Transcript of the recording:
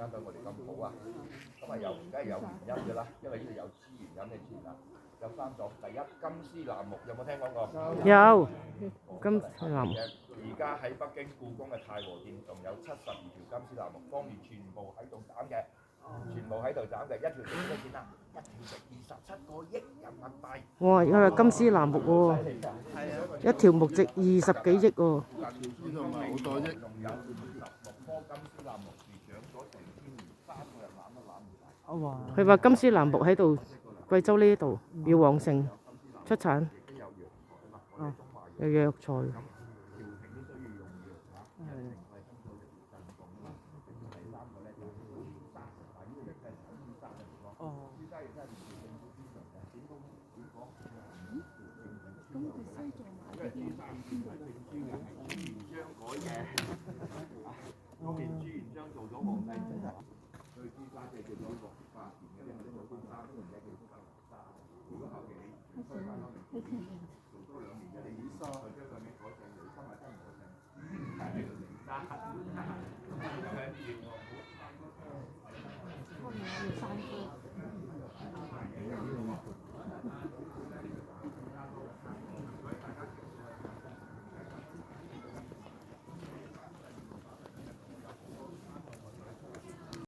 間對我哋咁好啊，咁啊有梗係有原因㗎啦，因為呢度有資源，有咩資源啊？有3種，第一金絲楠木有冇聽講過？有金絲楠木。而家喺北京故宮嘅太和殿仲有72條金絲楠木，當年全部喺度斬嘅，全部喺度斬嘅，一條值幾多錢啊？一條值27個億人民幣。哇！因為金絲楠木喎，一條木值20幾億喎。呢度唔係好多億，仲有56棵金絲楠木樹長咗成千年，3個人攬都攬唔晒。佢話金絲楠木喺度貴州呢度要旺盛出產，有藥材。嗰邊朱元璋做咗皇帝之後，對朱家即係叫做600年嘅，或者做翻3年嘅叫3。如果後期你推翻開嚟，做多2年嘅，你已經再將個名改成雷生或者和姓，係03。